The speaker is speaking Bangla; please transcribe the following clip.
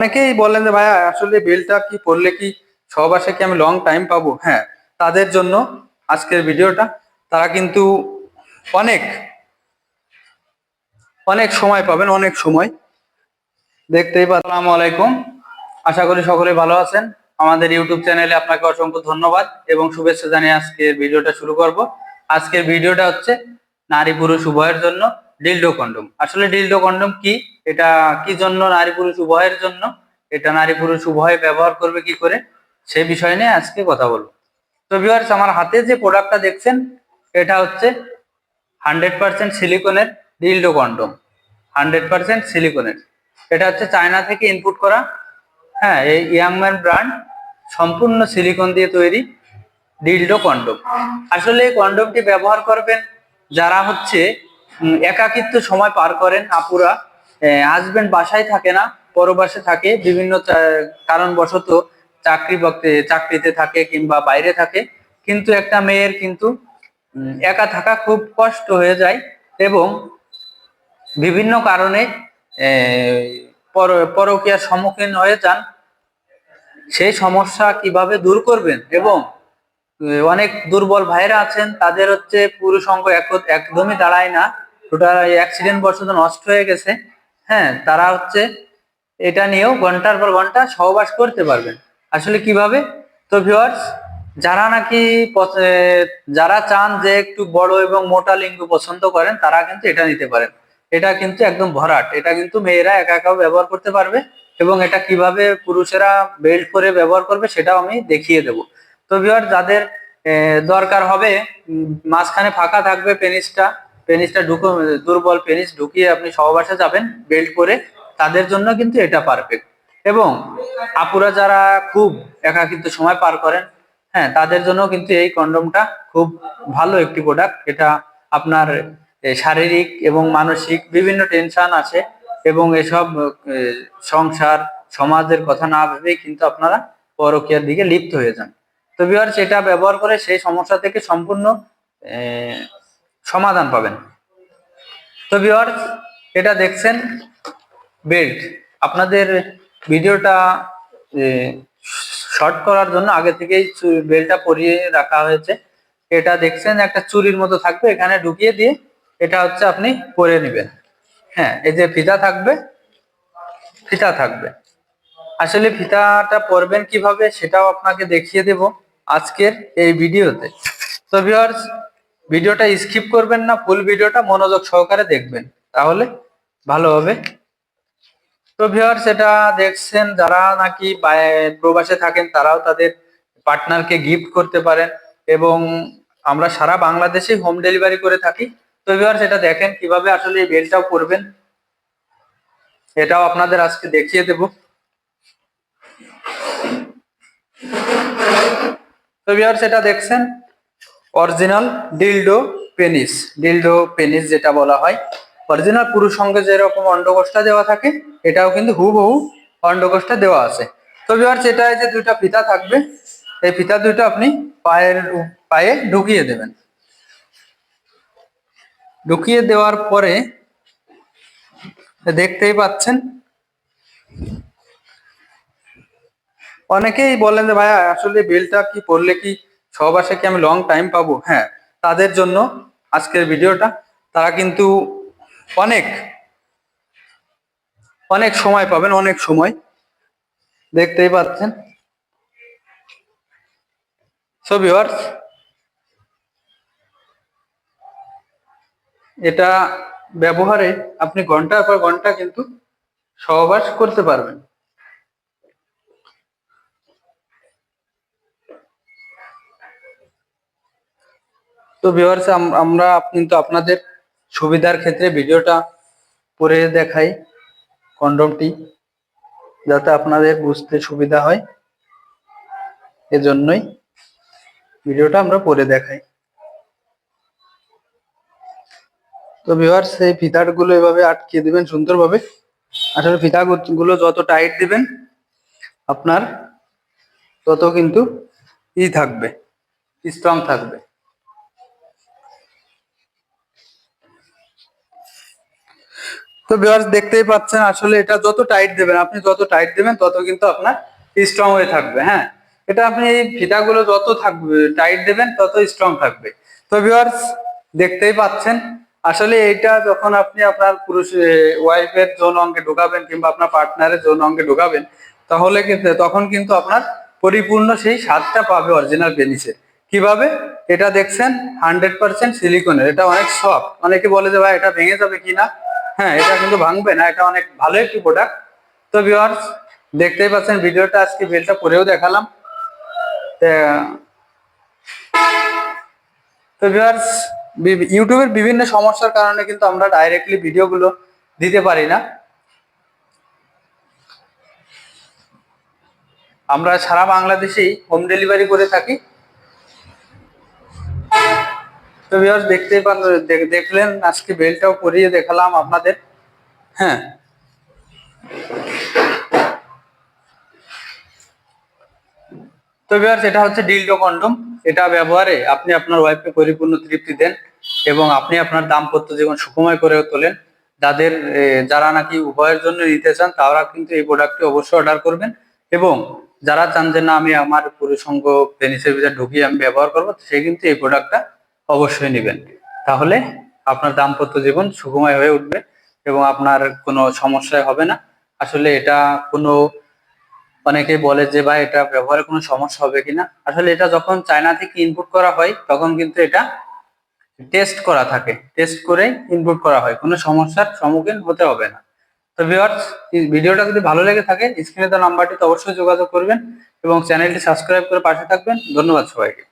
অনেকেই বলেন যে ভাইয়া আসলে বেলটা কি পড়লে কি সহবাসে কি আমি লং টাইম পাবো? হ্যাঁ, তাদের জন্য আজকের ভিডিওটা। তারা কিন্তু অনেক অনেক সময় পাবেন, অনেক সময় দেখতেই পাচ্ছেন। আসসালামু আলাইকুম, আশা করি সকলে ভালো আছেন। আমাদের ইউটিউব চ্যানেলে আপনাকে অসংখ্য ধন্যবাদ এবং শুভেচ্ছা জানিয়ে আজকের ভিডিওটা শুরু করব। আজকের ভিডিওটা হচ্ছে নারী পুরুষ উভয়ের জন্য ডিলডো কন্ডম। আসলে ডিলডো কন্ডম কি, এটা কি জন্য নারী পুরুষ উভয়ের জন্য, এটা নারী পুরুষ উভয় ব্যবহার করবে কি করে, সেই বিষয় নিয়ে আজকে কথা বলবো। তো ভিউয়ার্স, আমার হাতে যে প্রোডাক্টটা দেখছেন এটা হচ্ছে 100% সিলিকনের ডিলডো কন্ডম। 100% সিলিকনের, এটা হচ্ছে চায়না থেকে ইনপুট করা। হ্যাঁ, এই ইয়াংম্যান ব্র্যান্ড সম্পূর্ণ সিলিকন দিয়ে তৈরি ডিলডো কন্ডম। আসলে এই কন্ডমটি ব্যবহার করবেন যারা হচ্ছে একাকিত্ব সময় পার করেন, আপুরা, হাজবেন্ড বাসায় থাকে না, পরবাসে থাকে, বিভিন্ন কারণবশত চাকরিতে থাকে কিংবা বাইরে থাকে, কিন্তু একটা মেয়ের কিন্তু একা থাকা খুব কষ্ট হয়ে যায় এবং বিভিন্ন কারণে পরকীয়ার সম্মুখীন হয়ে যান। সেই সমস্যা কিভাবে দূর করবেন এবং অনেক দুর্বল ভাইরা আছেন, তাদের হচ্ছে পুরুষ অঙ্গ একদমই দাঁড়ায় না, ওটা অ্যাক্সিডেন্ট বশত নষ্ট হয়ে গেছে। হ্যাঁ, তারা হচ্ছে এটা নিয়েও ঘন্টার পর ঘন্টা সহবাস করতে পারবেন। আসলে কিভাবে? তো ভিউয়ার্স, যারা নাকি যারা চান যে একটু বড় এবং মোটা লিঙ্গ পছন্দ করেন, তারা কিন্তু এটা নিতে পারেন। এটা কিন্তু একদম ভরাট, এটা কিন্তু মেয়েরা একা একাও ব্যবহার করতে পারবে এবং এটা কিভাবে পুরুষেরা বেল্ট করে ব্যবহার করবে সেটাও আমি দেখিয়ে দেব। তো ভিউয়ার, যাদের দরকার হবে, মাঝখানে ফাঁকা থাকবে পেনিসটা দুর্বল পেনিস ঢুকিয়ে আপনি সহবাসে যাবেন বেল্ট করে, তাদের জন্য কিন্তু এটা পারফেক্ট। এবং আপুরা যারা খুব একাকিত্ব সময় পার করেন, হ্যাঁ, তাদের জন্য কিন্তু এই কন্ডমটা খুব ভালো একটি প্রোডাক্ট। এটা আপনার শারীরিক এবং মানসিক বিভিন্ন টেনশন আছে এবং এসব সংসার সমাজের কথা না ভেবেই কিন্তু আপনারা পরকীয়ার দিকে লিপ্ত হয়ে যান। তো ভিউয়ার্স, এটা ব্যবহার করে সেই সমস্যা থেকে সম্পূর্ণ সমাধান পাবেন। তো ভিউয়ার্স, এটা দেখছেন বেল্ট। আপনাদের ভিডিওটা শর্ট করার জন্য আগে থেকেই বেল্টটা পরিয়ে রাখা হয়েছে। এটা দেখছেন একটা চুরির মতো থাকবে, এখানে ঢুকিয়ে দিয়ে এটা হচ্ছে আপনি পরে নেবেন। হ্যাঁ, এই যে ফিতা থাকবে। আসলে ফিতাটা পরবেন কিভাবে সেটাও আপনাকে দেখিয়ে দেব আজকের এই ভিডিওতে। তো ভিউয়ার্স, ভিডিওটা স্কিপ করবেন না, ফুল ভিডিওটা মনোযোগ সহকারে দেখবেন, তাহলে ভালো হবে। তো ভিউয়ার্স, এটা দেখছেন যারা নাকি প্রবাসে থাকেন তারাও তাদের পার্টনারকে গিফট করতে পারেন এবং আমরা সারা বাংলাদেশে হোম ডেলিভারি করে থাকি। তো ভিউয়ার্স, এটা দেখেন কিভাবে আসলে এই বেলটাও পরবেন, এটাও আপনাদের আজকে দেখিয়ে দেব। তো ভিউয়ার্স, এটা দেখছেন অরিজিনাল ডিলডো পেনিস যেটা বলা হয়, অরিজিনাল পুরুষ সঙ্গে যেরকম অন্ডকোষটা দেওয়া থাকে, এটাও কিন্তু হুবহু অন্ডকোষটা দেওয়া আছে। তো ভিউয়ার্স, এটায় যে দুইটা ফিতা থাকবে, এই ফিতা দুটো আপনি পায়ে ঢুকিয়ে দেবেন। ঢুকিয়ে দেওয়ার পরে দেখতেই পাচ্ছেন, অনেকেই বলেন যে ভাইয়া আসলে বেলটা কি পরলে কি সহবাসে কি আমি লং টাইম পাবো? হ্যাঁ, তাদের জন্য আজকের ভিডিওটা। তারা কিন্তু অনেক অনেক সময় পাবেন, অনেক সময় দেখতেই পাচ্ছেন। সো ভিউয়ার্স, এটা ব্যবহারে আপনি ঘন্টার পর ঘন্টা কিন্তু সহবাস করতে পারবেন। তো ভিউয়ার্স, আমরা কিন্তু আপনাদের সুবিধার ক্ষেত্রে ভিডিওটা পরে দেখাই কন্ডমটি, যাতে আপনাদের বুঝতে সুবিধা হয়, এজন্যই ভিডিওটা আমরা পরে দেখাই। তো ভিউয়ার্স, এই ফিতাগুলো এভাবে আটকে দিবেন সুন্দরভাবে। আসলে ফিতাগুলো যত টাইট দিবেন আপনার তত কিন্তু থাকবে, স্ট্রং থাকবে। তো ভিউয়ার্স দেখতেই পাচ্ছেন আসলে এটা যত টাইট দেবেন, আপনি যত টাইট দেবেন তত কিন্তু আপনার স্ট্রং হয়ে থাকবে। হ্যাঁ, এটা আপনি এই ফিতাগুলো যত থাকবে টাইট দেবেন তত স্ট্রং থাকবে। তো ভিউয়ার্স দেখতেই পাচ্ছেন আসলে এইটা যখন আপনি আপনার পুরুষ ওয়াইফের যৌন অঙ্গে ঢোকাবেন কিংবা আপনার পার্টনারের যৌন অঙ্গে ঢোকাবেন, তাহলে কিন্তু তখন কিন্তু আপনার পরিপূর্ণ সেই স্বাদটা পাবে অরিজিনাল পেনিসের। কিভাবে? এটা দেখছেন 100% সিলিকনের, এটা অনেক সফট। অনেকে বলে যে ভাই এটা ভেঙে যাবে কিনা, হ্যাঁ এটা কিন্তু ভাঙবে না, এটা অনেক ভালো একটি প্রোডাক্ট। তো ভিউয়ার্স দেখতেই পাচ্ছেন ভিডিওটা আজকে বেলটা পরেও দেখালাম। তো ভিউয়ার্স ইউটিউবের বিভিন্ন সমস্যার কারণে কিন্তু আমরা ডাইরেক্টলি ভিডিওগুলো দিতে পারি না। আমরা সারা বাংলাদেশেই হোম ডেলিভারি করে থাকি। তো ভিউয়ার্স দেখতেই দেখলেন আজকে বেলটাও পরিয়ে দেখালাম আপনাদের। হ্যাঁ, তো ভিউয়ার্স এটা হচ্ছে ডিলডো কন্ডম। এটা ব্যবহারে আপনি আপনার ওয়াইফকে পরিপূর্ণ তৃপ্তি দেন এবং আপনি আপনার দাম্পত্য জীবন সুখময় করে তোলেন। যাদের যারা নাকি উভয়ের জন্য নিতে চান তারা কিন্তু এই প্রোডাক্টটি অবশ্যই অর্ডার করবেন, এবং যারা চান যে না আমি আমার পুরুষাঙ্গ পেনিসের ভিতরে ঢুকিয়ে আমি ব্যবহার করবো, সে কিন্তু এই প্রোডাক্টটা অবশ্যই নেবেন। তাহলে আপনার দাম্পত্য জীবন সুখময় হয়ে উঠবে এবং আপনার কোনো সমস্যায় হবে না। আসলে এটা কোনো, অনেকে বলে যে ভাই এটা ব্যবহারে কোনো সমস্যা হবে কিনা, আসলে এটা যখন চায়না থেকে ইনপুট করা হয় তখন কিন্তু এটা টেস্ট করা থাকে, টেস্ট করে ইনপুট করা হয়, কোনো সমস্যার সম্মুখীন হতে হবে না। তো ভিউয়ার্স ভিডিওটা যদি ভালো লেগে থাকে স্ক্রিনে দেওয়া নাম্বারটিতে অবশ্যই যোগাযোগ করবেন এবং চ্যানেলটি সাবস্ক্রাইব করে পাশে থাকবেন। ধন্যবাদ সবাইকে।